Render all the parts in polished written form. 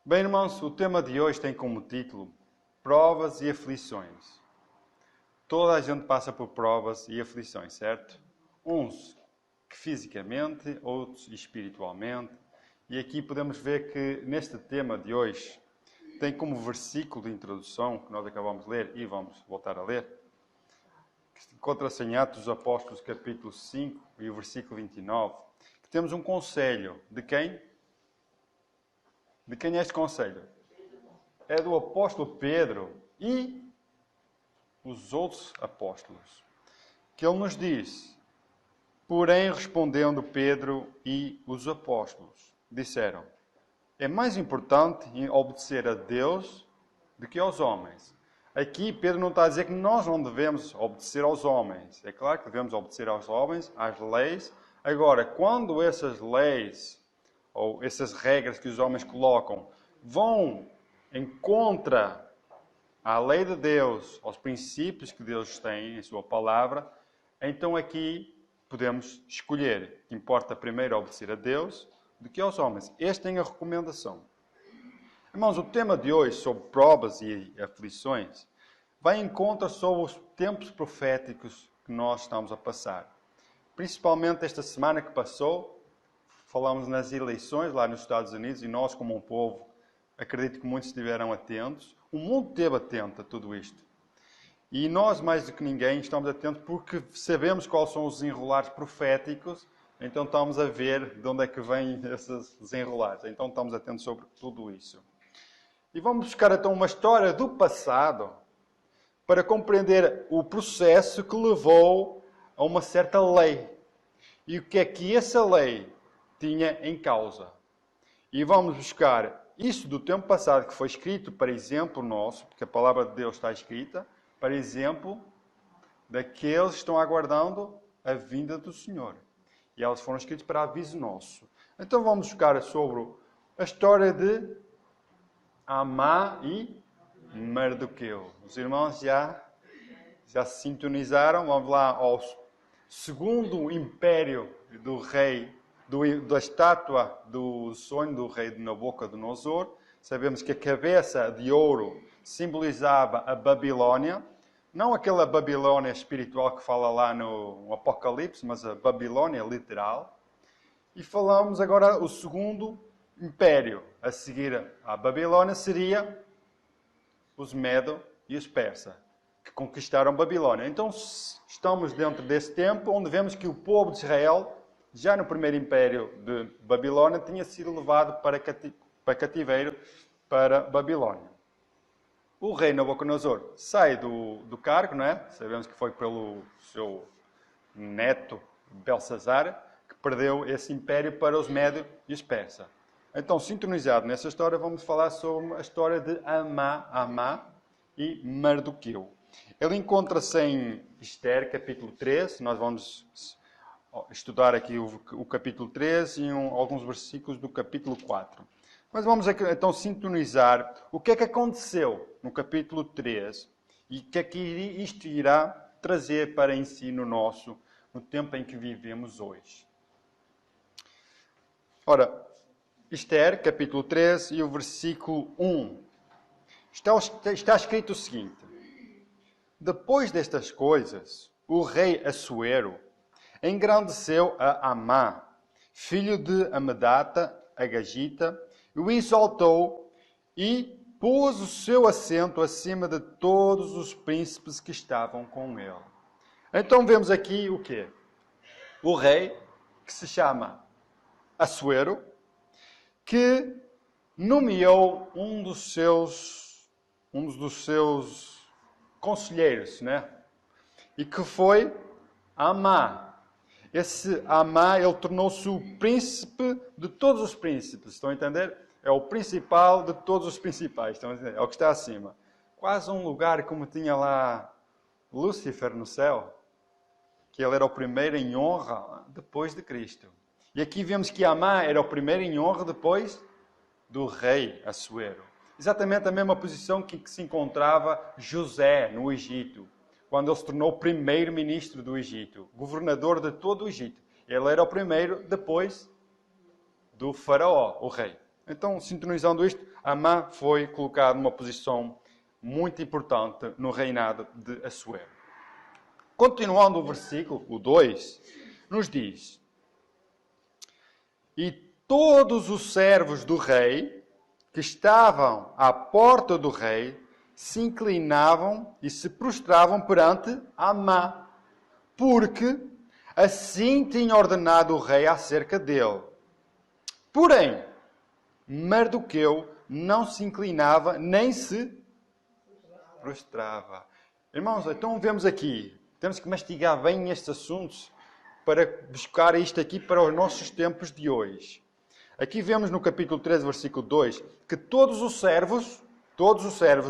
Bem, irmãos, o tema de hoje tem como título Provas e Aflições. Toda a gente passa por provas e aflições, certo? Uns fisicamente, outros espiritualmente. E aqui podemos ver que neste tema de hoje tem como versículo de introdução, que nós acabamos de ler e vamos voltar a ler, que encontra-se em Atos dos Apóstolos, capítulo 5 e o versículo 29, que temos um conselho. De quem? De quem é este conselho? É do apóstolo Pedro e os outros apóstolos. Que ele nos diz: porém, respondendo Pedro e os apóstolos, disseram: é mais importante obedecer a Deus do que aos homens. Aqui Pedro não está a dizer que nós não devemos obedecer aos homens. É claro que devemos obedecer aos homens, às leis. Agora, quando essas leis ou essas regras que os homens colocam vão em contra à lei de Deus, aos princípios que Deus tem em sua palavra, então aqui podemos escolher. Importa primeiro obedecer a Deus do que aos homens. Esta é a recomendação. Irmãos, o tema de hoje sobre provas e aflições vai em conta sobre os tempos proféticos que nós estamos a passar. Principalmente esta semana que passou, falamos nas eleições lá nos Estados Unidos e nós, como um povo, acredito que muitos estiveram atentos. O mundo esteve atento a tudo isto. E nós, mais do que ninguém, estamos atentos porque sabemos quais são os desenrolares proféticos, então estamos a ver de onde é que vêm esses desenrolares. Então estamos atentos sobre tudo isso. E vamos buscar então uma história do passado para compreender o processo que levou a uma certa lei. E o que é que essa lei tinha em causa. E vamos buscar isso do tempo passado que foi escrito para exemplo nosso, porque a palavra de Deus está escrita, para exemplo daqueles que estão aguardando a vinda do Senhor. E elas foram escritas para aviso nosso. Então vamos buscar sobre a história de Amã e Mardoqueu. Os irmãos já se sintonizaram. Vamos lá ao segundo império do rei, da estátua do sonho do rei de Nabucodonosor. Sabemos que a cabeça de ouro simbolizava a Babilônia. Não aquela Babilônia espiritual que fala lá no Apocalipse, mas a Babilônia literal. E falamos agora o segundo império a seguir à Babilônia seria os Medo e os Persa, que conquistaram Babilônia. Então estamos dentro desse tempo onde vemos que o povo de Israel, já no primeiro império de Babilônia, tinha sido levado para cativeiro para Babilônia. O rei Nabucodonosor sai do cargo, não é? Sabemos que foi pelo seu neto Belsazar que perdeu esse império para os Médios e os Persas. Então, sintonizado nessa história, vamos falar sobre a história de Amã e Mardoqueu. Ele encontra-se em Esther, capítulo 3. Nós vamos estudar aqui o capítulo 3 e alguns versículos do capítulo 4. Mas vamos então sintonizar o que é que aconteceu no capítulo 3 e o que é que isto irá trazer para ensino nosso no tempo em que vivemos hoje. Ora, Esther, capítulo 3 e o versículo 1. Está escrito o seguinte: depois destas coisas, o rei Assuero engrandeceu a Amã, filho de Amedata, Agagita, e o exaltou e pôs o seu assento acima de todos os príncipes que estavam com ele. Então vemos aqui o quê? O rei, que se chama Assuero, que nomeou um dos seus conselheiros, né? E que foi Amã. Esse Amã, ele tornou-se o príncipe de todos os príncipes. Estão a entender? É o principal de todos os principais. Estão a entender? É o que está acima. Quase um lugar como tinha lá Lúcifer no céu, que ele era o primeiro em honra depois de Cristo. E aqui vemos que Amã era o primeiro em honra depois do rei Assuero. Exatamente a mesma posição que se encontrava José no Egito, quando ele se tornou o primeiro-ministro do Egito, governador de todo o Egito. Ele era o primeiro depois do faraó, o rei. Então, sintonizando isto, Amã foi colocado numa posição muito importante no reinado de Assuero. Continuando o versículo, o 2, nos diz: E todos os servos do rei, que estavam à porta do rei, se inclinavam e se prostravam perante Amã, porque assim tinha ordenado o rei acerca dele. Porém, Mardoqueu não se inclinava nem se prostrava. Irmãos, então vemos aqui, temos que mastigar bem estes assuntos para buscar isto aqui para os nossos tempos de hoje. Aqui vemos no capítulo 13, versículo 2, que todos os servos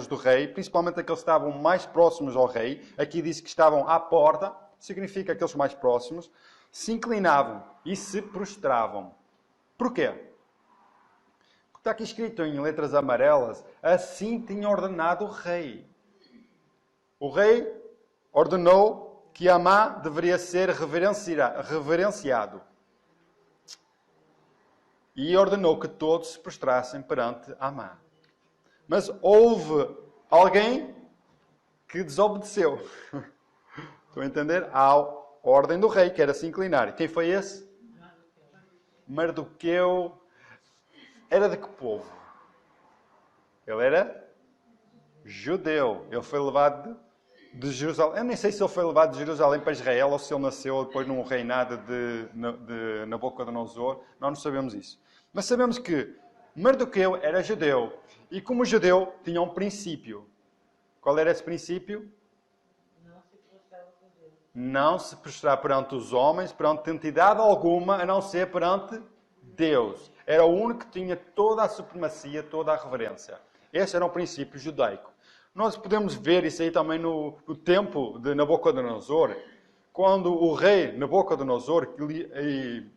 do rei, principalmente aqueles que estavam mais próximos ao rei, aqui diz que estavam à porta, significa aqueles mais próximos, se inclinavam e se prostravam. Porquê? Porque está aqui escrito em letras amarelas, assim tinha ordenado o rei. O rei ordenou que Amã deveria ser reverenciado. E ordenou que todos se prostrassem perante Amã. Mas houve alguém que desobedeceu. Estão a entender? À ordem do rei, que era se inclinar. E quem foi esse? Mardoqueu. Era de que povo? Ele era judeu. Ele foi levado de Jerusalém. Eu nem sei se ele foi levado de Jerusalém para Israel ou se ele nasceu depois num reinado de Nabucodonosor. Nós não sabemos isso. Mas sabemos que Mardoqueu era judeu. E como judeu, tinha um princípio. Qual era esse princípio? Não se prostrar perante os homens, perante entidade alguma, a não ser perante Deus. Era o único que tinha toda a supremacia, toda a reverência. Esse era um princípio judaico. Nós podemos ver isso aí também no tempo de Nabucodonosor, quando o rei Nabucodonosor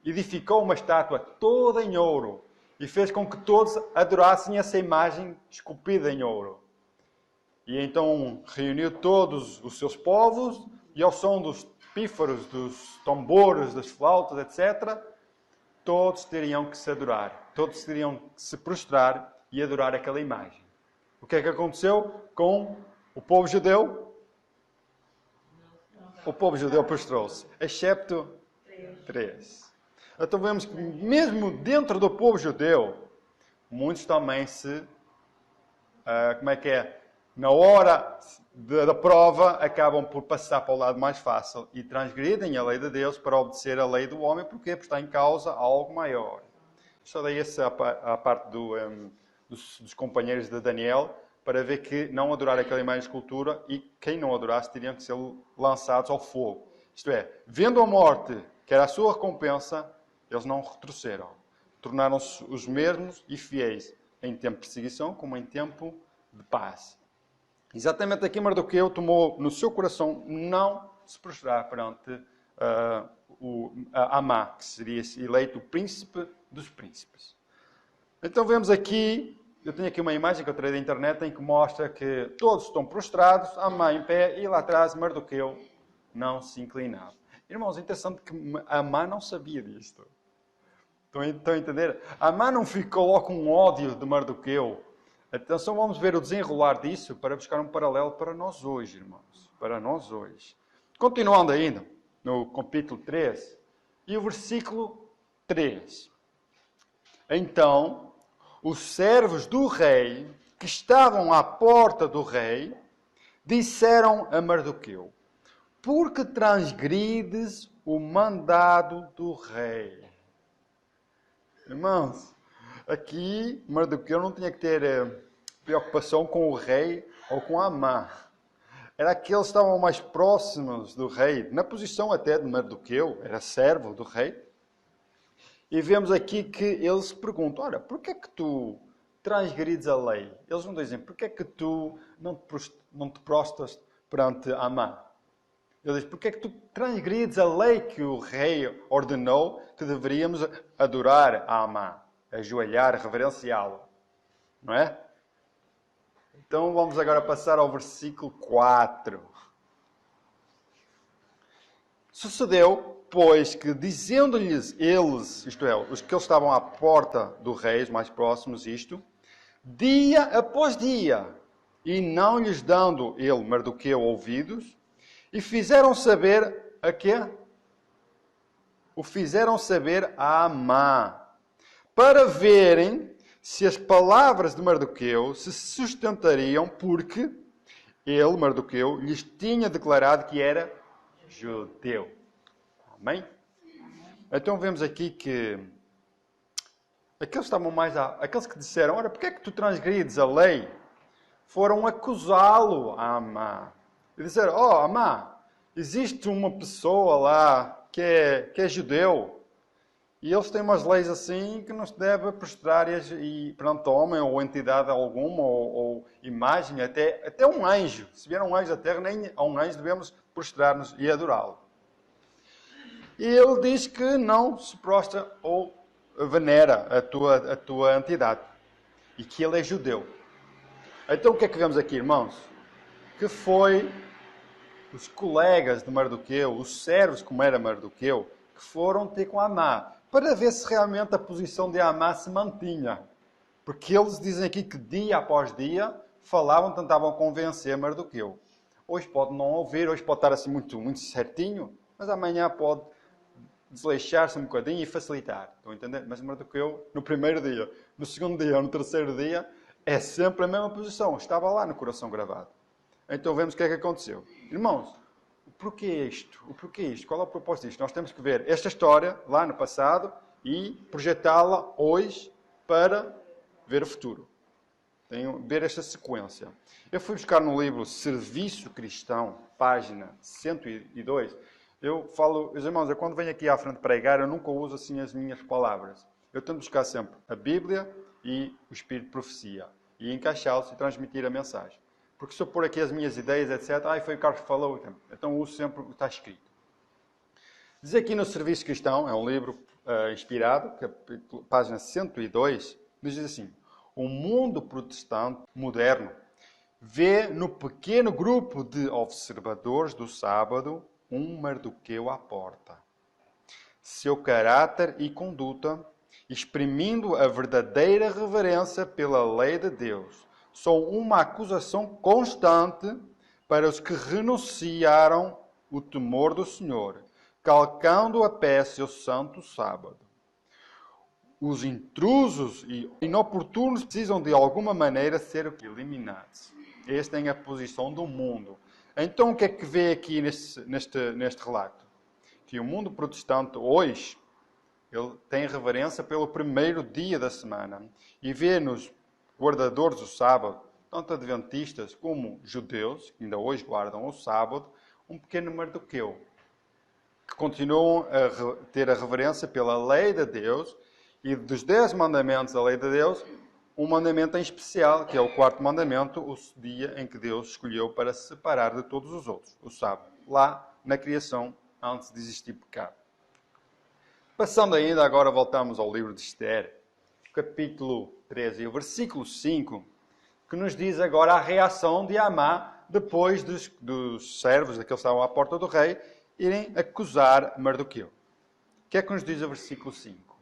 edificou uma estátua toda em ouro e fez com que todos adorassem essa imagem esculpida em ouro. E então reuniu todos os seus povos e ao som dos pífaros, dos tambores, das flautas, etc., todos teriam que se adorar. Todos teriam que se prostrar e adorar aquela imagem. O que é que aconteceu com o povo judeu? O povo judeu prostrou-se, excepto 3. Então vemos que mesmo dentro do povo judeu, muitos também na hora da prova, acabam por passar para o lado mais fácil e transgridem a lei de Deus para obedecer a lei do homem. Porquê? Porque está em causa algo maior. Só dei essa a parte dos companheiros de Daniel, para ver que não adorar aquela imagem de escultura e quem não adorasse teriam que ser lançados ao fogo. Isto é, vendo a morte, que era a sua recompensa, eles não retrocederam. Tornaram-se os mesmos e fiéis em tempo de perseguição como em tempo de paz. Exatamente aqui Mardoqueu tomou no seu coração não se prostrar perante Amã, que seria eleito o príncipe dos príncipes. Então vemos aqui, eu tenho aqui uma imagem que eu tirei da internet em que mostra que todos estão prostrados, Amã em pé e lá atrás Mardoqueu não se inclinava. Irmãos, é interessante que Amã não sabia disto. Estão a entender? Amã não ficou logo com ódio de Mardoqueu. Então só vamos ver o desenrolar disso para buscar um paralelo para nós hoje, irmãos. Para nós hoje. Continuando ainda, no capítulo 3, e o versículo 3. Então, os servos do rei, que estavam à porta do rei, disseram a Mardoqueu: por que transgrides o mandado do rei? Irmãos, aqui Mardoqueu não tinha que ter preocupação com o rei ou com Amã. Era aqueles que estavam mais próximos do rei, na posição até de Mardoqueu, era servo do rei. E vemos aqui que eles se perguntam: ora, porquê é que tu transgrides a lei? Eles não dizem: porquê é que tu não te prostras perante Amã? Ele diz: porque é que tu transgrides a lei que o rei ordenou que deveríamos adorar a Amã, ajoelhar, reverenciá-lo? Não é? Então vamos agora passar ao versículo 4. Sucedeu pois que, dizendo-lhes eles, isto é, os que estavam à porta do rei, os mais próximos, isto, dia após dia, e não lhes dando ele, Mardoqueu, ouvidos, e fizeram saber a quê? O fizeram saber a Amã, para verem se as palavras de Mardoqueu se sustentariam, porque ele, Mardoqueu, lhes tinha declarado que era judeu. Amém? Então vemos aqui que aqueles que disseram, ora, porque é que tu transgrides a lei? Foram acusá-lo a Amã. E disseram, Amã, existe uma pessoa lá que é judeu, e eles têm umas leis assim que não se deve prostrar perante homem ou entidade alguma ou imagem, até um anjo. Se vier um anjo da terra, nem a um anjo devemos prostrar-nos e adorá-lo. E ele diz que não se prostra ou venera a tua entidade. E que ele é judeu. Então o que é que vemos aqui, irmãos? Que foi os colegas de Mardoqueu, os servos como era Mardoqueu, que foram ter com Amã, para ver se realmente a posição de Amã se mantinha. Porque eles dizem aqui que dia após dia falavam, tentavam convencer Mardoqueu. Hoje pode não ouvir, hoje pode estar assim muito, muito certinho, mas amanhã pode desleixar-se um bocadinho e facilitar. Estão a entender? Mas Mardoqueu, no primeiro dia, no segundo dia ou no terceiro dia, é sempre a mesma posição. Estava lá no coração gravado. Então vemos o que é que aconteceu. Irmãos, o porquê isto? O porquê isto? Qual é o propósito disto? Nós temos que ver esta história lá no passado e projetá-la hoje para ver o futuro. Tenho ver esta sequência. Eu fui buscar no livro Serviço Cristão, página 102. Eu falo, os irmãos, quando venho aqui à frente pregar, eu nunca uso assim as minhas palavras. Eu tento buscar sempre a Bíblia e o Espírito de Profecia e encaixá-los e transmitir a mensagem. Porque se eu pôr aqui as minhas ideias, etc., foi o Carlos que falou, então uso sempre o que está escrito. Diz aqui no Serviço Cristão, é um livro inspirado, página 102, diz assim: o mundo protestante moderno vê no pequeno grupo de observadores do sábado um Mardoqueu à porta. Seu caráter e conduta, exprimindo a verdadeira reverência pela lei de Deus, são uma acusação constante para os que renunciaram o temor do Senhor, calcando a pé seu santo sábado. Os intrusos e inoportunos precisam de alguma maneira ser eliminados. Esta é a posição do mundo. Então o que é que vê aqui neste relato? Que o mundo protestante hoje, ele tem reverência pelo primeiro dia da semana e vê nos guardadores do sábado, tanto adventistas como judeus, que ainda hoje guardam o sábado, um pequeno Mardoqueu, que continuam a ter a reverência pela lei de Deus, e dos 10 mandamentos da lei de Deus, um mandamento em especial, que é o 4º mandamento, o dia em que Deus escolheu para se separar de todos os outros, o sábado, lá na criação, antes de existir pecado. Passando ainda, agora voltamos ao livro de Esther, capítulo 13, e o versículo 5, que nos diz agora a reação de Amã depois dos servos, daqueles que estavam à porta do rei, irem acusar Mardoqueu. O que é que nos diz o versículo 5?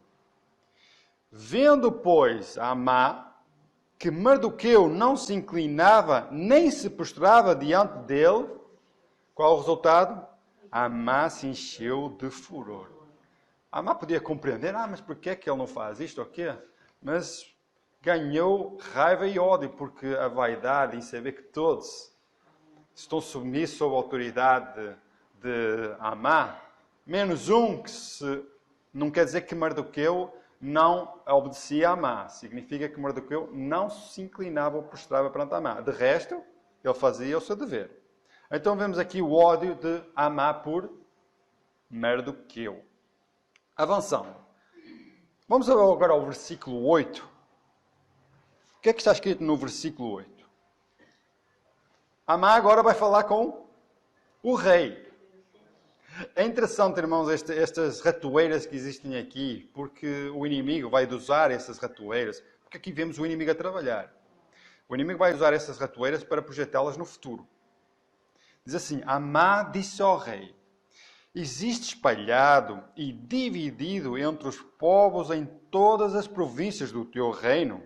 Vendo, pois, Amã que Mardoqueu não se inclinava nem se prostrava diante dele, qual o resultado? Amã se encheu de furor. Amã podia compreender, mas porquê é que ele não faz isto ou quê? Mas ganhou raiva e ódio, porque a vaidade em saber que todos estão submissos sob a autoridade de Amã, menos um que não quer dizer que Mardoqueu não obedecia a Amã. Significa que Mardoqueu não se inclinava ou prostrava perante Amã. De resto, ele fazia o seu dever. Então vemos aqui o ódio de Amã por Mardoqueu. Avançando. Vamos agora ao versículo 8. O que é que está escrito no versículo 8? Amã agora vai falar com o rei. É interessante, irmãos, estas ratoeiras que existem aqui, porque o inimigo vai usar essas ratoeiras, porque aqui vemos o inimigo a trabalhar. O inimigo vai usar essas ratoeiras para projetá-las no futuro. Diz assim: Amã disse ao rei. existe espalhado e dividido entre os povos em todas as províncias do teu reino.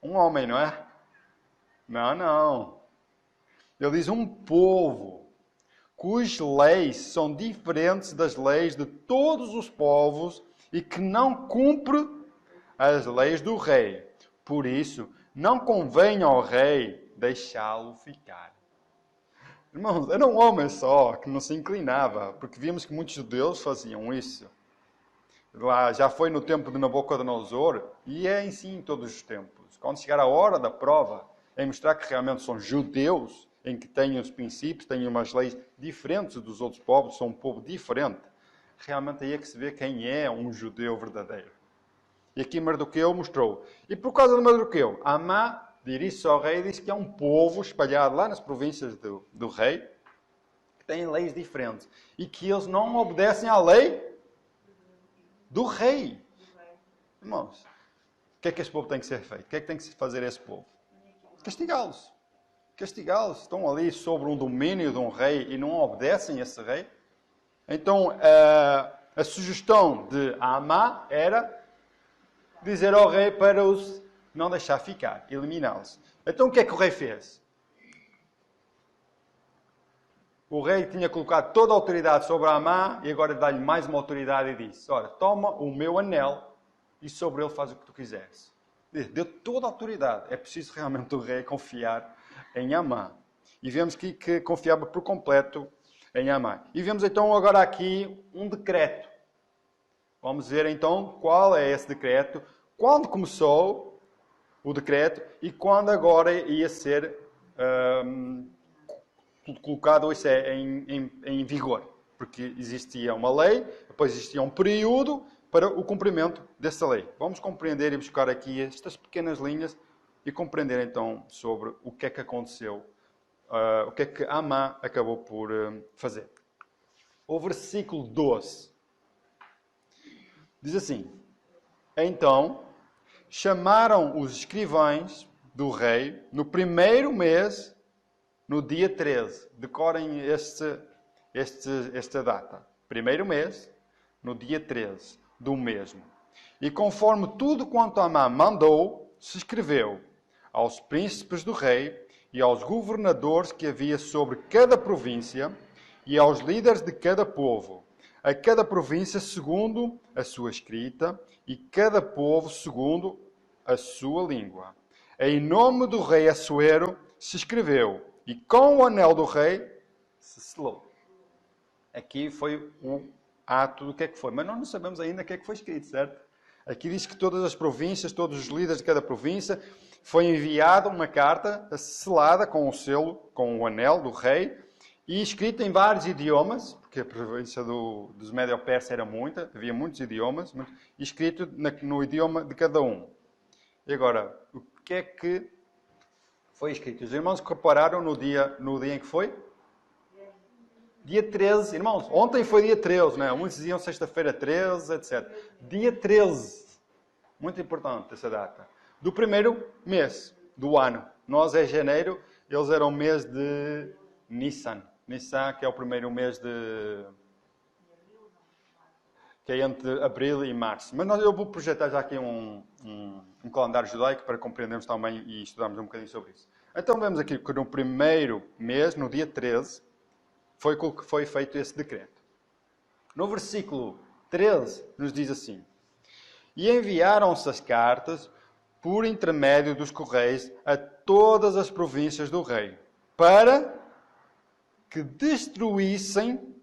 Um homem, não é? Não. Ele diz um povo, cujas leis são diferentes das leis de todos os povos e que não cumpre as leis do rei. Por isso, não convém ao rei deixá-lo ficar. Irmãos, era um homem só que não se inclinava, porque vimos que muitos judeus faziam isso. Lá já foi no tempo de Nabucodonosor e é assim em todos os tempos. Quando chegar a hora da prova, em mostrar que realmente são judeus, em que têm os princípios, têm umas leis diferentes dos outros povos, são um povo diferente, realmente aí é que se vê quem é um judeu verdadeiro. E aqui Mardoqueu mostrou. E por causa de Mardoqueu, Amã dirige-se ao rei e diz que é um povo espalhado lá nas províncias do rei, que têm leis diferentes. E que eles não obedecem à lei do rei. Irmãos, o que é que este povo tem que ser feito? O que é que tem que se fazer a esse povo? Castigá-los. Castigá-los. Estão ali sobre um domínio de um rei e não obedecem a esse rei. Então, a sugestão de Amã era dizer ao rei para os não deixar ficar, eliminá-los. Então, o que é que o rei fez? O rei tinha colocado toda a autoridade sobre Amã e agora dá-lhe mais uma autoridade e disse: ora, toma o meu anel e sobre ele faz o que tu quiseres. Deu toda a autoridade. É preciso realmente o rei confiar em Amã. E vemos que confiava por completo em Amã. E vemos então agora aqui um decreto. Vamos ver então qual é esse decreto, quando começou o decreto e quando agora ia ser colocado isso em vigor. Porque existia uma lei, depois existia um período para o cumprimento dessa lei. Vamos compreender e buscar aqui estas pequenas linhas e compreender então sobre o que é que aconteceu, o que é que Amã acabou por fazer. O versículo 12 diz assim: então chamaram os escrivães do rei no primeiro mês, no dia 13. Decorem esta data. Primeiro mês, no dia 13 do mesmo. E conforme tudo quanto Amã mandou, se escreveu aos príncipes do rei e aos governadores que havia sobre cada província e aos líderes de cada povo, a cada província segundo a sua escrita e cada povo segundo a sua língua. Em nome do rei Assuero se escreveu e com o anel do rei se selou. Aqui foi o ato do que é que foi. Mas nós não sabemos ainda o que é que foi escrito, certo? Aqui diz que todas as províncias, todos os líderes de cada província, foi enviada uma carta selada com o selo, com o anel do rei, e escrita em vários idiomas, porque a província dos Médio-Persa era muita, havia muitos idiomas, e escrito no idioma de cada um. E agora, o que é que foi escrito? Os irmãos que repararam no dia em que foi? Dia 13, irmãos, ontem foi dia 13, não é? Muitos diziam sexta-feira 13, etc. Dia 13, muito importante essa data, do primeiro mês do ano. Nós é janeiro, eles eram o mês de Nissan. Nissan, que é o primeiro mês que é entre abril e março. Mas eu vou projetar já aqui um calendário judaico para compreendermos também e estudarmos um bocadinho sobre isso. Então vemos aqui que no primeiro mês, no dia 13, foi feito esse decreto. No versículo 13 nos diz assim: e enviaram-se as cartas por intermédio dos correios a todas as províncias do rei, para que destruíssem,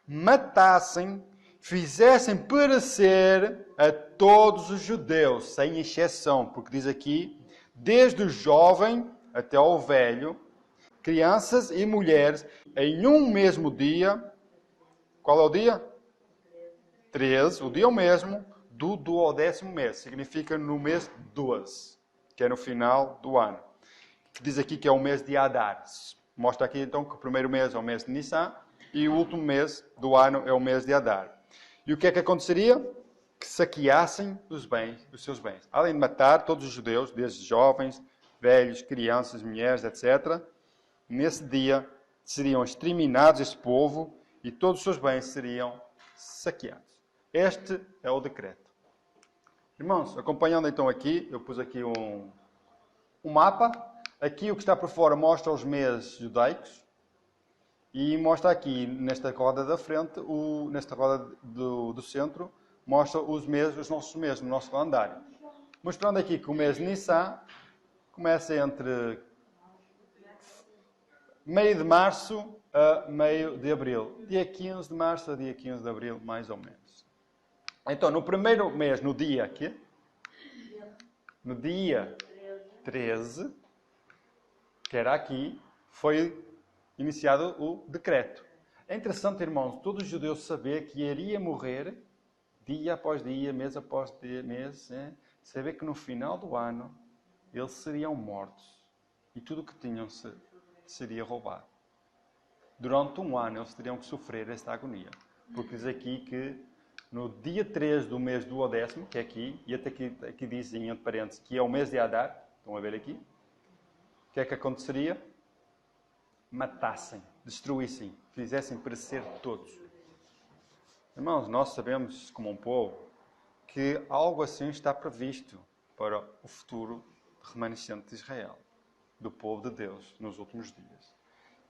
matassem, fizessem perecer a todos os judeus, sem exceção, porque diz aqui, desde o jovem até ao velho, crianças e mulheres, em um mesmo dia. Qual é o dia? 13, o dia mesmo do 12º mês. Significa no mês 12, que é no final do ano. Diz aqui que é o mês de Adar. Mostra aqui então que o primeiro mês é o mês de Nissan e o último mês do ano é o mês de Adar. E o que é que aconteceria? Que saqueassem os seus bens. Além de matar todos os judeus, desde jovens, velhos, crianças, mulheres, etc., nesse dia seriam exterminados esse povo e todos os seus bens seriam saqueados. Este é o decreto. Irmãos, acompanhando então aqui, eu pus aqui um mapa. Aqui o que está por fora mostra os meses judaicos. E mostra aqui, nesta roda da frente, nesta roda do centro, mostra os nossos meses, no nosso calendário. Mostrando aqui que o mês de Nissan começa entre meio de março a meio de abril. Dia 15 de março a dia 15 de abril, mais ou menos. Então, no primeiro mês, no dia 13, que era aqui, foi iniciado o decreto. É interessante, irmãos, todo judeu saber que iria morrer dia após dia, mês após mês, saber que no final do ano eles seriam mortos e tudo o que tinham seria roubado. Durante um ano eles teriam que sofrer esta agonia. Porque diz aqui que no dia 3 do mês do 10º, que é aqui, e até aqui diz entre parênteses que é o mês de Adar, estão a ver aqui, o que é que aconteceria? Matassem, destruíssem, fizessem perecer todos. Irmãos, nós sabemos, como um povo, que algo assim está previsto para o futuro remanescente de Israel, do povo de Deus, nos últimos dias.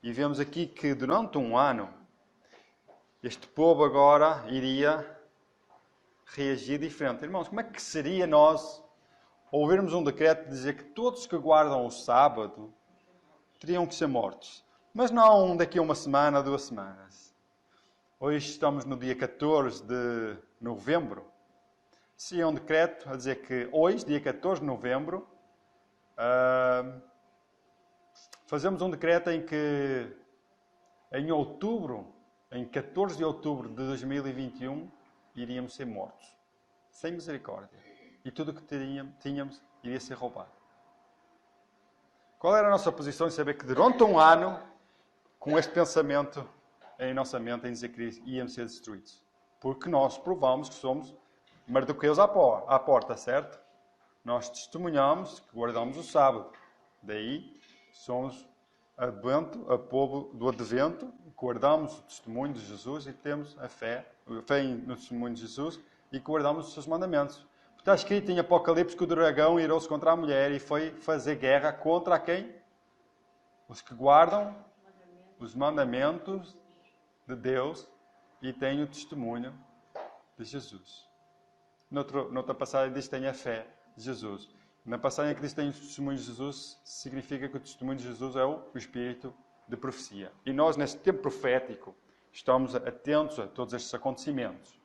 E vemos aqui que durante um ano, este povo agora iria reagir diferente. Irmãos, como é que seria nós ouvirmos um decreto dizer que todos que guardam o sábado teriam que ser mortos? Mas não daqui a uma semana, 2 semanas. Hoje estamos no dia 14 de novembro. Se é um decreto a dizer que hoje, dia 14 de novembro, fazemos um decreto em que em outubro, em 14 de outubro de 2021, iríamos ser mortos. Sem misericórdia. E tudo o que tínhamos iria ser roubado. Qual era a nossa posição em saber que durante um ano, com este pensamento em nossa mente, em dizer que íamos ser destruídos? Porque nós provamos que somos mardoqueus à porta, certo? Nós testemunhamos que guardamos o sábado. Daí, somos a povo do advento, guardamos o testemunho de Jesus e temos a fé no testemunho de Jesus e guardamos os seus mandamentos. Está escrito em Apocalipse que o dragão irou-se contra a mulher e foi fazer guerra contra quem? Os que guardam os mandamentos de Deus e têm o testemunho de Jesus. Noutra passagem diz que tem a fé de Jesus. Na passagem que diz que tem o testemunho de Jesus, significa que o testemunho de Jesus é o espírito de profecia. E nós, neste tempo profético, estamos atentos a todos estes acontecimentos.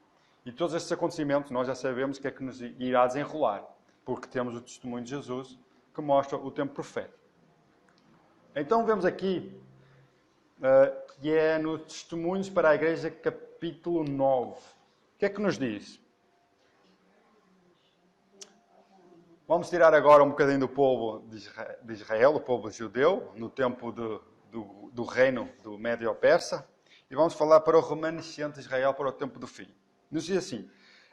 E todos estes acontecimentos nós já sabemos que é que nos irá desenrolar, porque temos o testemunho de Jesus que mostra o tempo profético. Então vemos aqui que é no Testemunhos para a Igreja, capítulo 9. O que é que nos diz? Vamos tirar agora um bocadinho do povo de Israel, o povo judeu, no tempo do reino do Médio-Persa, e vamos falar para o remanescente de Israel para o tempo do fim. Nos diz assim: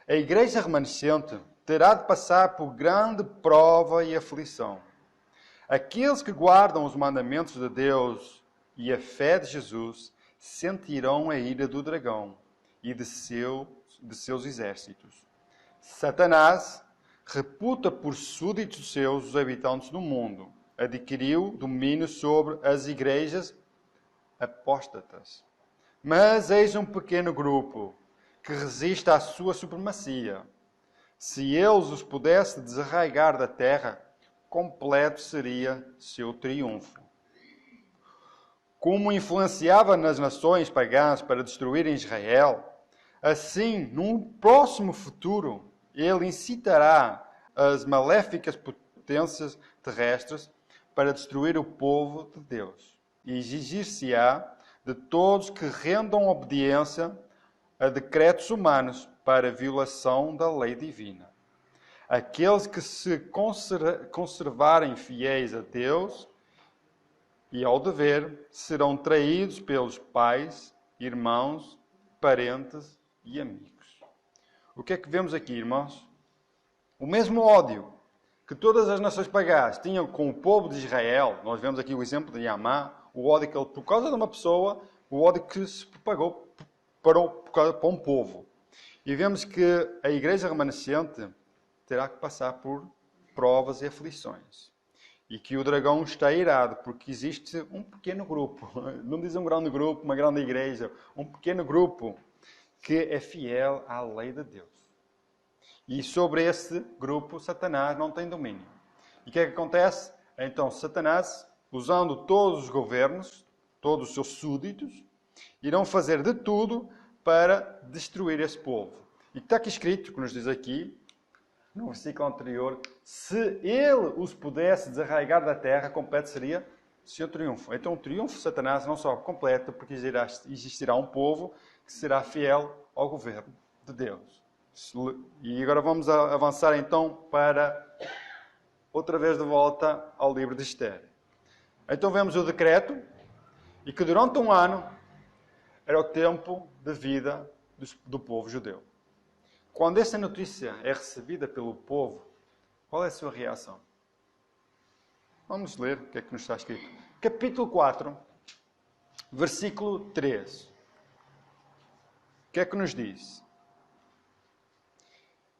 a igreja remanescente terá de passar por grande prova e aflição. Aqueles que guardam os mandamentos de Deus e a fé de Jesus sentirão a ira do dragão e de seus exércitos. Satanás reputa por súditos seus os habitantes do mundo. Adquiriu domínio sobre as igrejas apóstatas. Mas eis um pequeno grupo que resiste à sua supremacia. Se eles os pudesse desarraigar da terra, completo seria seu triunfo. Como influenciava nas nações pagãs para destruírem Israel, assim, num próximo futuro, ele incitará as maléficas potências terrestres para destruir o povo de Deus. E exigir-se-á de todos que rendam obediência a decretos humanos para violação da lei divina. Aqueles que se conservarem fiéis a Deus e ao dever serão traídos pelos pais, irmãos, parentes e amigos. O que é que vemos aqui, irmãos? O mesmo ódio que todas as nações pagãs tinham com o povo de Israel. Nós vemos aqui o exemplo de Amã, o ódio que ele, por causa de uma pessoa, o ódio que se propagou para um povo. E vemos que a igreja remanescente terá que passar por provas e aflições. E que o dragão está irado, porque existe um pequeno grupo, não diz um grande grupo, uma grande igreja, um pequeno grupo que é fiel à lei de Deus. E sobre esse grupo, Satanás não tem domínio. E o que é que acontece? Então, Satanás, usando todos os governos, todos os seus súditos, irão fazer de tudo para destruir esse povo. E está aqui escrito, que nos diz aqui, no versículo anterior, se ele os pudesse desarraigar da terra, completo seria seu triunfo. Então o triunfo de Satanás não só completa, porque existirá um povo que será fiel ao governo de Deus. E agora vamos avançar então para, outra vez de volta ao livro de Esther. Então vemos o decreto, e que durante um ano era o tempo de vida do povo judeu. Quando essa notícia é recebida pelo povo, qual é a sua reação? Vamos ler o que é que nos está escrito. Capítulo 4, versículo 3. O que é que nos diz?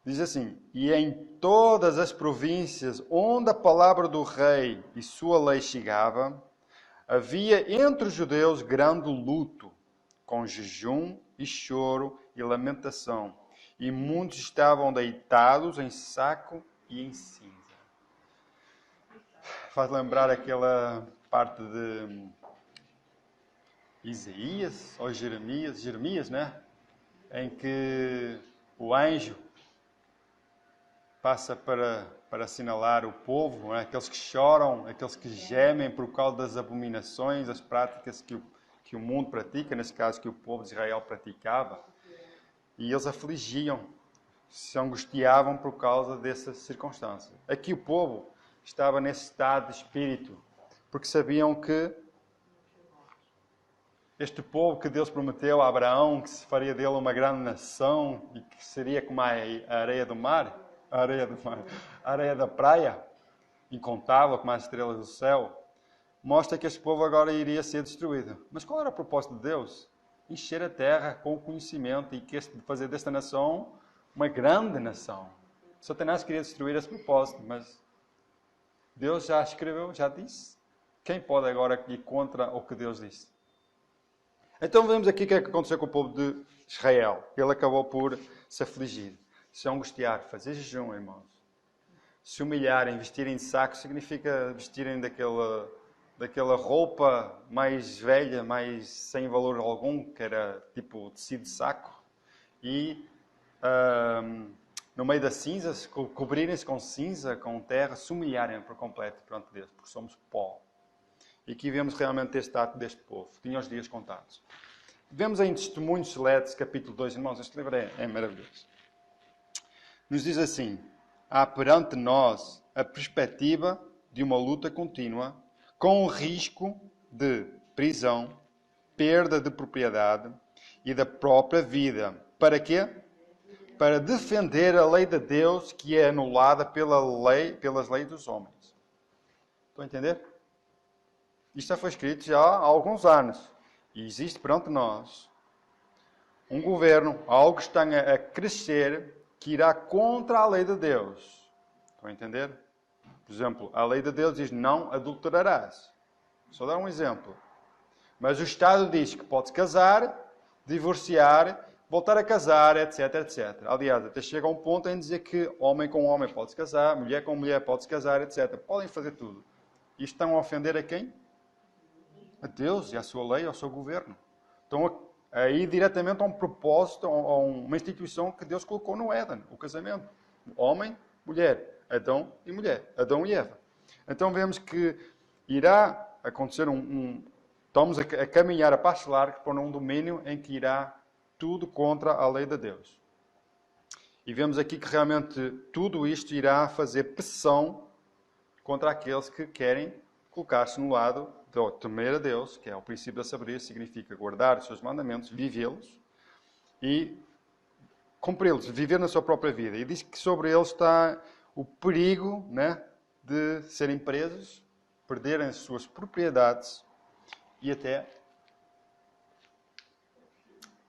Diz assim: e em todas as províncias onde a palavra do rei e sua lei chegava, havia entre os judeus grande luto, com jejum e choro e lamentação. E muitos estavam deitados em saco e em cinza. Faz lembrar aquela parte de Isaías ou Jeremias, né? Em que o anjo passa para assinalar o povo, né? Aqueles que choram, aqueles que gemem por causa das abominações, as práticas que o mundo pratica, nesse caso que o povo de Israel praticava. E eles afligiam, se angustiavam por causa dessa circunstância. Aqui o povo estava nesse estado de espírito, porque sabiam que este povo que Deus prometeu a Abraão, que se faria dele uma grande nação e que seria como a areia do mar, a areia da praia, incontável como as estrelas do céu, mostra que este povo agora iria ser destruído. Mas qual era o propósito de Deus? Encher a terra com o conhecimento e fazer desta nação uma grande nação. Satanás queria destruir esse propósito, mas Deus já escreveu, já disse. Quem pode agora ir contra o que Deus disse? Então vemos aqui o que é que aconteceu com o povo de Israel. Ele acabou por se afligir, se angustiar, fazer jejum, irmãos. Se humilharem, vestirem de saco, significa vestirem daquela roupa mais velha, mais sem valor algum, que era tipo tecido de saco. E no meio das cinzas, cobrirem-se com cinza, com terra, se humilharem por completo perante Deus, porque somos pó. E aqui vemos realmente este ato deste povo. Tinha os dias contados. Vemos em Testemunhos Seletos, capítulo 2, irmãos, este livro é maravilhoso. Nos diz assim: há perante nós a perspectiva de uma luta contínua, com o risco de prisão, perda de propriedade e da própria vida. Para quê? Para defender a lei de Deus, que é anulada pelas leis dos homens. Estão a entender? Isto já foi escrito já há alguns anos. E existe perante nós um governo, algo que está a crescer, que irá contra a lei de Deus. Estão a entender? Por exemplo, a lei de Deus diz: não adulterarás. Só dar um exemplo. Mas o Estado diz que podes casar, divorciar, voltar a casar, etc, etc. Aliás, até chega a um ponto em dizer que homem com homem pode-se casar, mulher com mulher pode-se casar, etc. Podem fazer tudo. E estão a ofender a quem? A Deus e à sua lei, ao seu governo. Estão a ir diretamente a um propósito, a uma instituição que Deus colocou no Éden, o casamento. Homem, mulher, Adão e mulher, Adão e Eva. Então vemos que irá acontecer estamos a caminhar a passos largos para um domínio em que irá tudo contra a lei de Deus. E vemos aqui que realmente tudo isto irá fazer pressão contra aqueles que querem colocar-se no lado de temer a Deus, que é o princípio da sabedoria, significa guardar os seus mandamentos, vivê-los e cumpri-los, viver na sua própria vida. E diz que sobre eles está o perigo, né, de serem presos, perderem as suas propriedades e até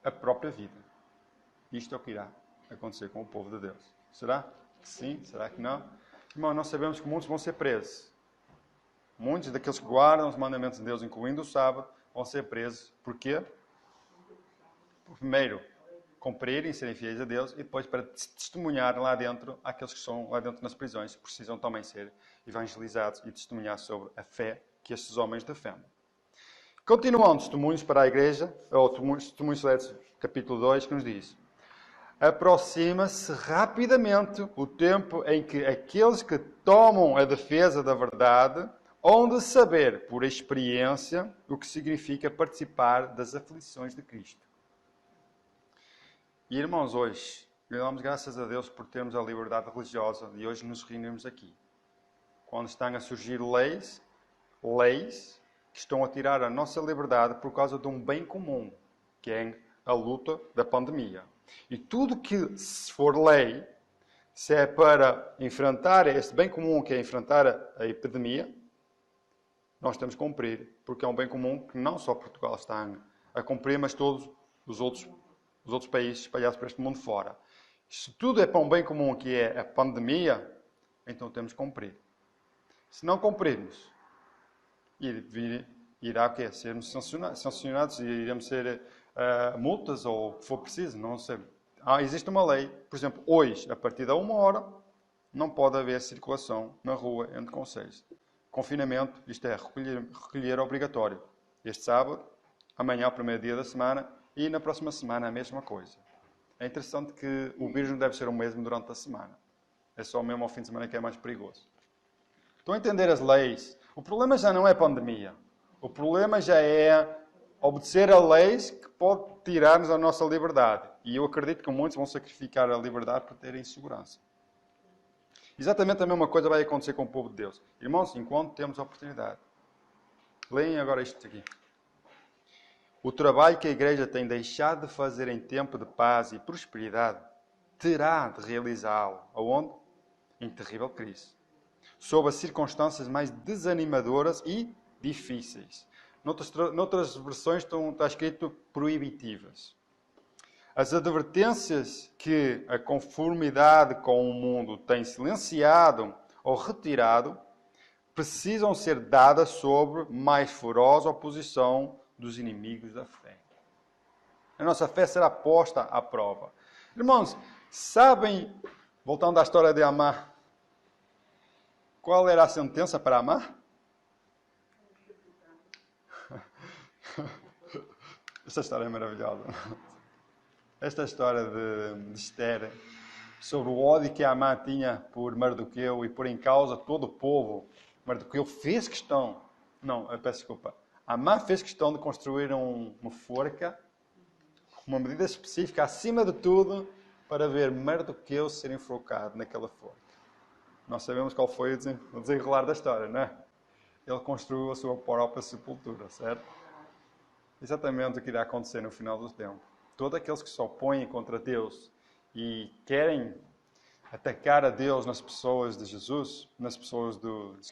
a própria vida. Isto é o que irá acontecer com o povo de Deus. Será que sim? Será que não? Irmão, nós sabemos que muitos vão ser presos. Muitos daqueles que guardam os mandamentos de Deus, incluindo o sábado, vão ser presos. Porquê? Primeiro, cumprirem e serem fiéis a Deus, e depois para testemunhar lá dentro aqueles que estão lá dentro nas prisões, que precisam também ser evangelizados e testemunhar sobre a fé que estes homens defendem. Continuando, testemunhos para a igreja, ou testemunhos de capítulo 2, que nos diz: aproxima-se rapidamente o tempo em que aqueles que tomam a defesa da verdade hão de saber, por experiência, o que significa participar das aflições de Cristo. E, irmãos, hoje, damos graças a Deus por termos a liberdade religiosa de hoje nos reunirmos aqui. Quando estão a surgir leis que estão a tirar a nossa liberdade por causa de um bem comum, que é a luta da pandemia. E tudo que, se for lei, se é para enfrentar este bem comum, que é enfrentar a epidemia, nós temos que cumprir, porque é um bem comum que não só Portugal está a cumprir, mas todos os outros países espalhados por este mundo fora. Se tudo é para um bem comum, que é a pandemia, então temos que cumprir. Se não cumprirmos, irá o quê? Sermos sancionados e iremos ser multas ou o que for preciso, não sei. Existe uma lei, por exemplo, hoje, a partir da 1h, não pode haver circulação na rua entre concelhos. Confinamento, isto é, recolher obrigatório. Este sábado, amanhã, o primeiro dia da semana, e na próxima semana a mesma coisa. É interessante que o vírus não deve ser o mesmo durante a semana. É só mesmo ao fim de semana que é mais perigoso. Estão a entender as leis? O problema já não é a pandemia. O problema já é obedecer a leis que pode tirar-nos a nossa liberdade. E eu acredito que muitos vão sacrificar a liberdade por terem segurança. Exatamente a mesma coisa vai acontecer com o povo de Deus. Irmãos, enquanto temos a oportunidade. Leem agora isto aqui. O trabalho que a igreja tem deixado de fazer em tempo de paz e prosperidade terá de realizá-lo. Aonde? Em terrível crise. Sob as circunstâncias mais desanimadoras e difíceis. Noutras versões está escrito proibitivas. As advertências que a conformidade com o mundo tem silenciado ou retirado precisam ser dadas sobre mais feroz oposição dos inimigos da fé. A nossa fé será posta à prova. Irmãos, sabem, voltando à história de Amã, qual era a sentença para Amã? Esta história é maravilhosa. Esta história de Esther, sobre o ódio que Amã tinha por Mardoqueu e por em causa todo o povo. Mardoqueu fez questão, peço desculpa, Amã fez questão de construir uma forca, uma medida específica, acima de tudo, para ver Mardoqueu ser enforcado naquela forca. Nós sabemos qual foi o desenrolar da história, não é? Ele construiu a sua própria sepultura, certo? Exatamente o que irá acontecer no final do tempo. Todos aqueles que se opõem contra Deus e querem atacar a Deus nas pessoas de Jesus, nas pessoas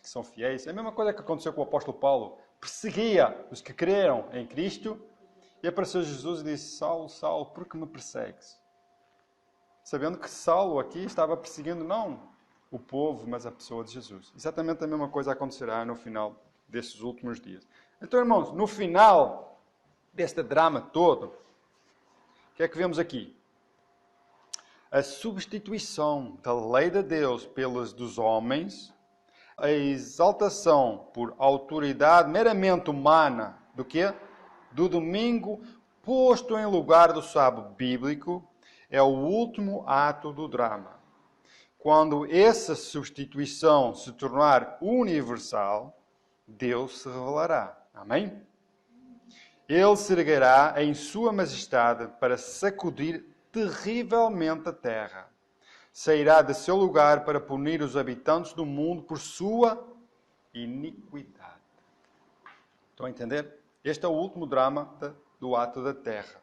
que são fiéis, é a mesma coisa que aconteceu com o apóstolo Paulo. Perseguia os que creram em Cristo e apareceu Jesus e disse: Saulo, Saulo, por que me persegues? Sabendo que Saulo aqui estava perseguindo não o povo, mas a pessoa de Jesus. Exatamente a mesma coisa acontecerá no final destes últimos dias. Então, irmãos, no final deste drama todo, o que é que vemos aqui? A substituição da lei de Deus pelas dos homens, a exaltação por autoridade meramente humana do quê? Do domingo, posto em lugar do sábado bíblico, é o último ato do drama. Quando essa substituição se tornar universal, Deus se revelará. Amém? Ele se erguerá em sua majestade para sacudir terrivelmente a terra. Sairá de seu lugar para punir os habitantes do mundo por sua iniquidade. Estão a entender? Este é o último drama do ato da terra.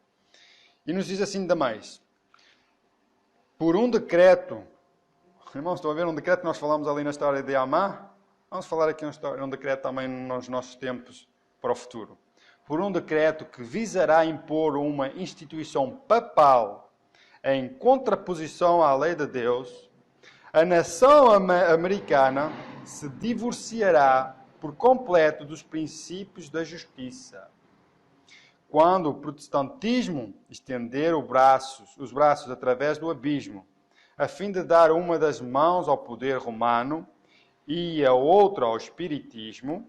E nos diz assim ainda mais. Por um decreto, irmãos, estão a ver um decreto que nós falamos ali na história de Amã? Vamos falar aqui um decreto também nos nossos tempos para o futuro. por um decreto que visará impor uma instituição papal em contraposição à lei de Deus, a nação americana se divorciará por completo dos princípios da justiça. Quando o protestantismo estender os braços através do abismo, a fim de dar uma das mãos ao poder romano e a outra ao espiritismo,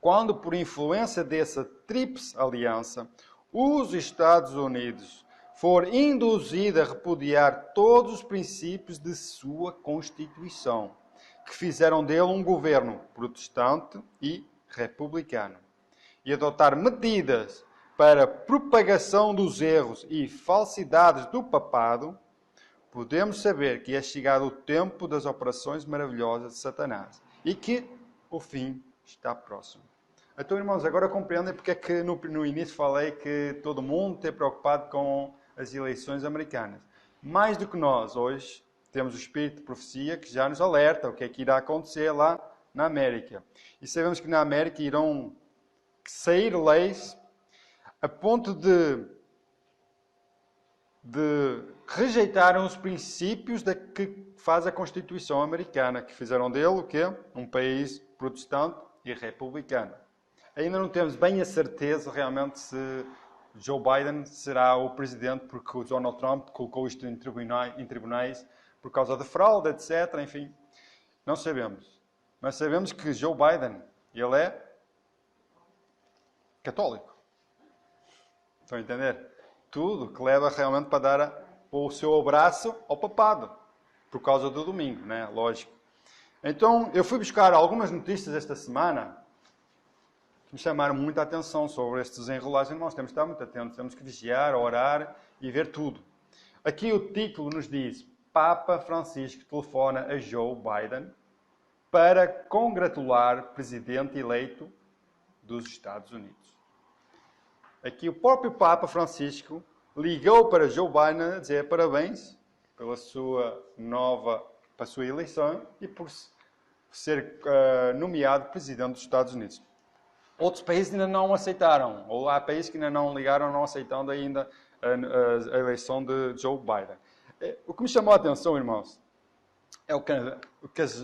quando por influência dessa tríplice aliança, os Estados Unidos for induzido a repudiar todos os princípios de sua Constituição, que fizeram dele um governo protestante e republicano, e adotar medidas para a propagação dos erros e falsidades do papado, podemos saber que é chegado o tempo das operações maravilhosas de Satanás e que o fim está próximo. Então, irmãos, agora compreendem porque é que no início falei que todo mundo está preocupado com as eleições americanas. Mais do que nós, hoje, temos o Espírito de Profecia que já nos alerta o que é que irá acontecer lá na América. E sabemos que na América irão sair leis a ponto de rejeitarem os princípios que faz a Constituição americana, que fizeram dele o quê? Um país protestante e republicano. Ainda não temos bem a certeza realmente se Joe Biden será o presidente, porque o Donald Trump colocou isto em tribunais por causa de fraude, etc. Enfim, não sabemos. Mas sabemos que Joe Biden, ele é católico. Estão a entender? Tudo que leva realmente para dar o seu abraço ao papado, por causa do domingo, né? Lógico. Então, eu fui buscar algumas notícias esta semana que me chamaram muita atenção sobre estes desenrolagens. Nós temos que estar muito atentos, temos que vigiar, orar e ver tudo. Aqui o título nos diz: Papa Francisco telefona a Joe Biden para congratular presidente eleito dos Estados Unidos. Aqui o próprio Papa Francisco ligou para Joe Biden a dizer parabéns pela sua eleição e por ser nomeado presidente dos Estados Unidos. Outros países ainda não aceitaram, ou há países que ainda não ligaram, não aceitando ainda a eleição de Joe Biden. O que me chamou a atenção, irmãos, é o que as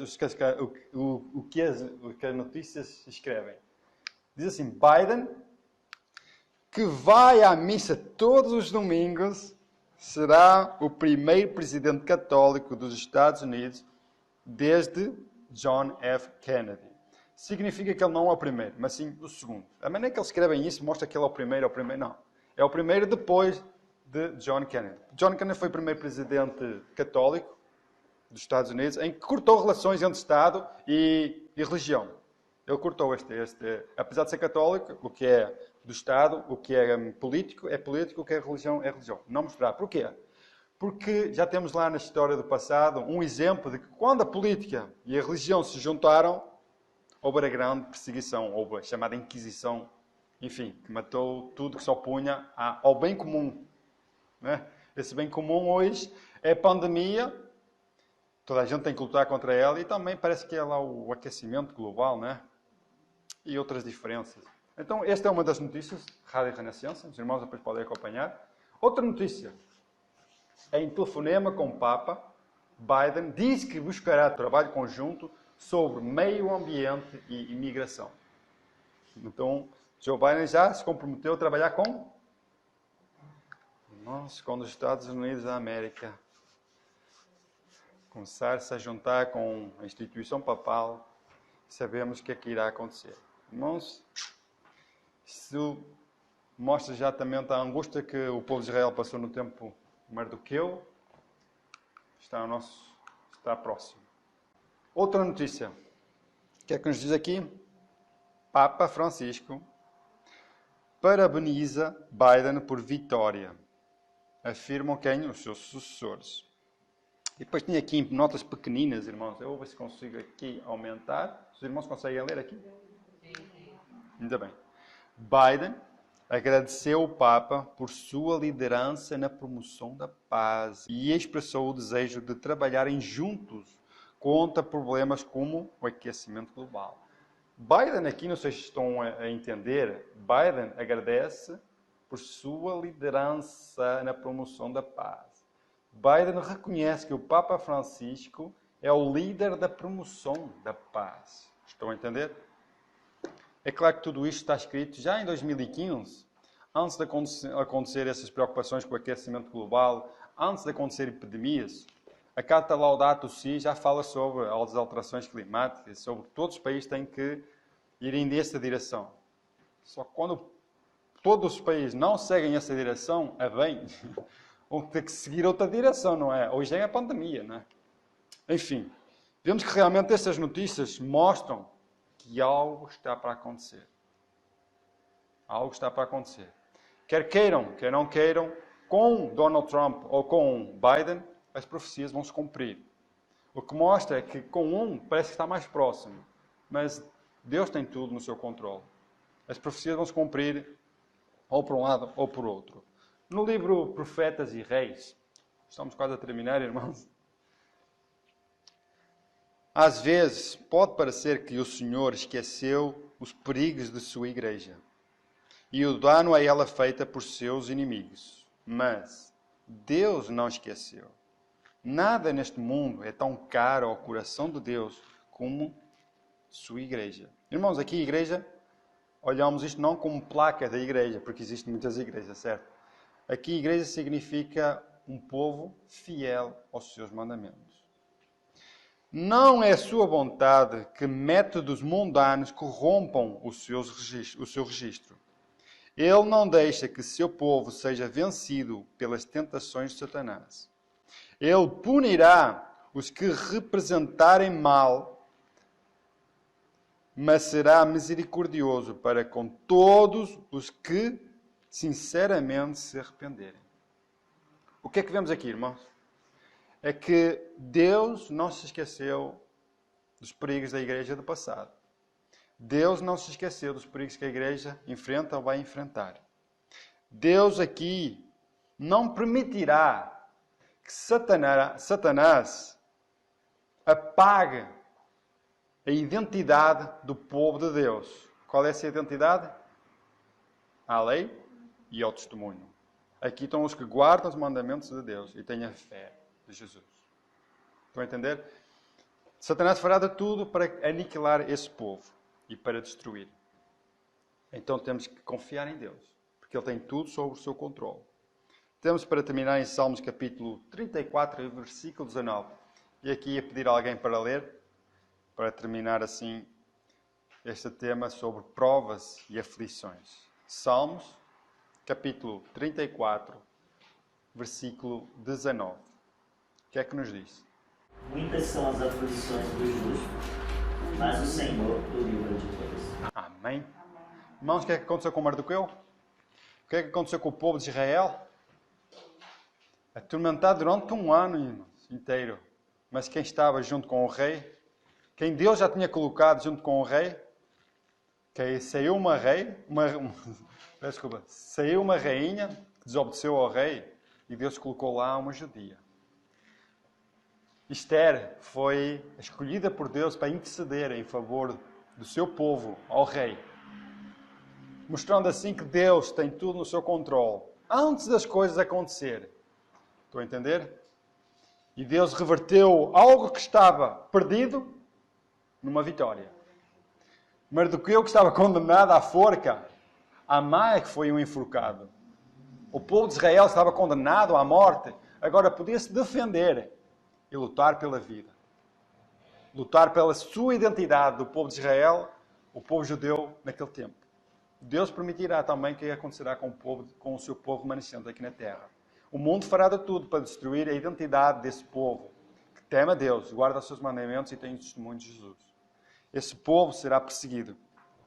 notícias escrevem. Diz assim: Biden, que vai à missa todos os domingos, será o primeiro presidente católico dos Estados Unidos desde John F. Kennedy. Significa que ele não é o primeiro, mas sim o segundo. A maneira que eles escrevem isso mostra que ele é o primeiro, não. É o primeiro depois de John Kennedy. John Kennedy foi o primeiro presidente católico dos Estados Unidos em que cortou relações entre Estado e religião. Ele cortou apesar de ser católico, o que é do Estado, o que é político, o que é religião, é religião. Não misturar. Porquê? Porque já temos lá na história do passado um exemplo de que quando a política e a religião se juntaram, houve a grande perseguição, houve a chamada Inquisição, enfim, que matou tudo que se opunha ao bem comum. Né? Esse bem comum hoje é a pandemia, toda a gente tem que lutar contra ela, e também parece que é lá o aquecimento global, né? E outras diferenças. Então, esta é uma das notícias, Rádio Renascença, os irmãos depois podem acompanhar. Outra notícia, em telefonema com o Papa, Biden diz que buscará trabalho conjunto sobre meio ambiente e imigração. Então, Joe Biden já se comprometeu a trabalhar com os Estados Unidos da América começar-se a juntar com a instituição papal, sabemos o que é que irá acontecer. Irmãos, isso mostra exatamente a angústia que o povo de Israel passou no tempo Mardoqueu. Está próximo. Outra notícia. O que é que nos diz aqui? Papa Francisco parabeniza Biden por vitória. Afirmam quem? Os seus sucessores. E depois tinha aqui notas pequeninas, irmãos. Eu vou ver se consigo aqui aumentar. Os irmãos conseguem ler aqui? Ainda bem. Biden agradeceu o Papa por sua liderança na promoção da paz e expressou o desejo de trabalharem juntos contra problemas como o aquecimento global. Biden aqui, não sei se estão a entender, Biden agradece por sua liderança na promoção da paz. Biden reconhece que o Papa Francisco é o líder da promoção da paz. Estão a entender? É claro que tudo isto está escrito já em 2015, antes de acontecer essas preocupações com o aquecimento global, antes de acontecer epidemias. A Carta Laudato Si já fala sobre as alterações climáticas, sobre que todos os países têm que irem nessa direção. Só que quando todos os países não seguem essa direção, vão ter que seguir outra direção, não é? Hoje é a pandemia, não é? Enfim, vemos que realmente estas notícias mostram que algo está para acontecer. Algo está para acontecer. Quer queiram, quer não queiram, com Donald Trump ou com Biden, as profecias vão se cumprir. O que mostra é que com um parece que está mais próximo, mas Deus tem tudo no seu controle. As profecias vão se cumprir ou por um lado ou por outro. No livro Profetas e Reis, estamos quase a terminar, irmãos. Às vezes, pode parecer que o Senhor esqueceu os perigos de sua igreja e o dano a ela feita por seus inimigos. Mas Deus não esqueceu. Nada neste mundo é tão caro ao coração de Deus como sua igreja. Irmãos, aqui a igreja, olhamos isto não como placa da igreja, porque existem muitas igrejas, certo? Aqui igreja significa um povo fiel aos seus mandamentos. Não é sua vontade que métodos mundanos corrompam o seu registro. Ele não deixa que seu povo seja vencido pelas tentações de Satanás. Ele punirá os que representarem mal, mas será misericordioso para com todos os que sinceramente se arrependerem. O que é que vemos aqui, irmãos? É que Deus não se esqueceu dos perigos da igreja do passado. Deus não se esqueceu dos perigos que a igreja enfrenta ou vai enfrentar. Deus aqui não permitirá que Satanás apague a identidade do povo de Deus. Qual é essa identidade? A lei e ao testemunho. Aqui estão os que guardam os mandamentos de Deus e têm a fé de Jesus. Estão a entender? Satanás fará de tudo para aniquilar esse povo e para destruir. Então temos que confiar em Deus, porque Ele tem tudo sob o seu controle. Temos para terminar em Salmos capítulo 34, versículo 19. E aqui ia pedir a alguém para ler, para terminar assim este tema sobre provas e aflições. Salmos capítulo 34, versículo 19. O que é que nos diz? Muitas são as aflições do justo, mas o Senhor o livra de todas. Amém. Irmãos, o que é que aconteceu com Mardoqueu? O que é que aconteceu com o povo de Israel? Atormentado durante um ano inteiro. Mas quem estava junto com o rei, quem Deus já tinha colocado junto com o rei, que saiu saiu uma rainha que desobedeceu ao rei e Deus colocou lá uma judia. Esther foi escolhida por Deus para interceder em favor do seu povo ao rei, mostrando assim que Deus tem tudo no seu controle antes das coisas acontecerem. Estão a entender? E Deus reverteu algo que estava perdido numa vitória. Mardoqueu, que estava condenado à forca, Amã é que foi um enforcado. O povo de Israel estava condenado à morte, agora podia se defender e lutar pela vida. Lutar pela sua identidade do povo de Israel, o povo judeu naquele tempo. Deus permitirá também que acontecerá com o seu povo remanescente aqui na terra. O mundo fará de tudo para destruir a identidade desse povo, que teme a Deus, guarda os seus mandamentos e tem o testemunho de Jesus. Esse povo será perseguido,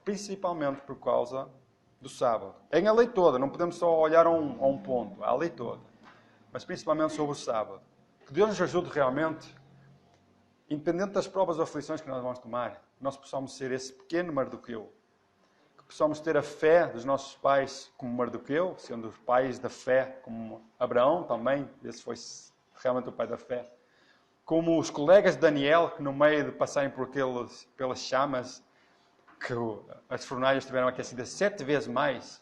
principalmente por causa do sábado. Em a lei toda, não podemos só olhar a um ponto, a lei toda, mas principalmente sobre o sábado. Que Deus nos ajude realmente, independente das provas ou aflições que nós vamos tomar, nós possamos ser esse pequeno Mardoqueu, que possamos ter a fé dos nossos pais como Mardoqueu, sendo os pais da fé como Abraão também, esse foi realmente o pai da fé, como os colegas de Daniel, que no meio de passarem pelas chamas, que as fornalhas estiveram aquecidas 7 vezes mais,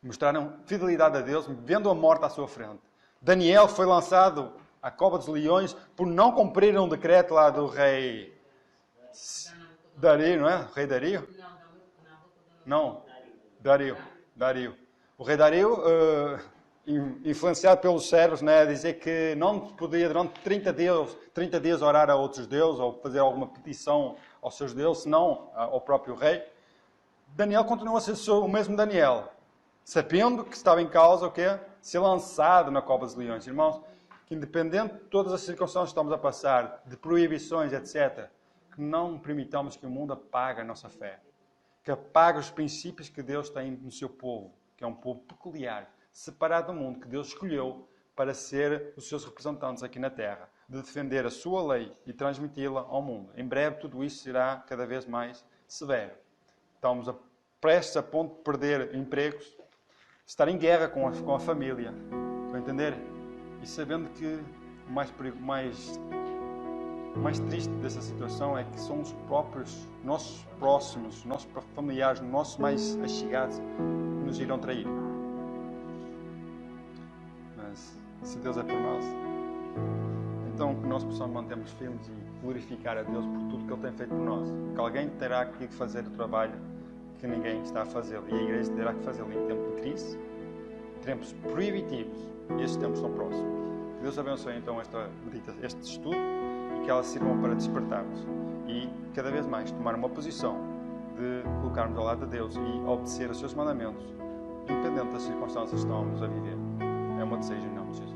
mostraram fidelidade a Deus, vendo a morte à sua frente. Daniel foi lançado à cova dos leões por não cumprir um decreto lá do rei Dario, não é? O rei Dario? Não, Dario. O rei Dario, influenciado pelos servos, né, a dizer que não podia durante 30 dias orar a outros deuses ou fazer alguma petição aos seus deuses, senão ao próprio rei. Daniel continua a ser o mesmo Daniel, sabendo que estava em causa o quê? Ser lançado na cova dos leões. Irmãos, que independente de todas as circunstâncias que estamos a passar, de proibições, etc., que não permitamos que o mundo apague a nossa fé. Que apague os princípios que Deus tem no seu povo, que é um povo peculiar, separado do mundo, que Deus escolheu para ser os seus representantes aqui na Terra, de defender a sua lei e transmiti-la ao mundo. Em breve tudo isso será cada vez mais severo. Estamos prestes a ponto de perder empregos, estar em guerra com a família. Estão a entender? E sabendo que o mais triste dessa situação é que são os próprios, nossos próximos, nossos familiares, nossos mais achegados, que nos irão trair. Mas se Deus é por nós, então que nós possamos mantermos firmes e glorificar a Deus por tudo que Ele tem feito por nós. Que alguém terá que fazer o trabalho que ninguém está a fazer, e a igreja terá que fazê-lo em tempo de crise, tempos proibitivos, e estes tempos são próximos. Que Deus abençoe então este estudo e que elas sirvam para despertarmos e cada vez mais tomar uma posição de colocarmos ao lado de Deus e obedecer aos seus mandamentos, independente das circunstâncias que estamos a viver. É o meu desejo em nome de Jesus.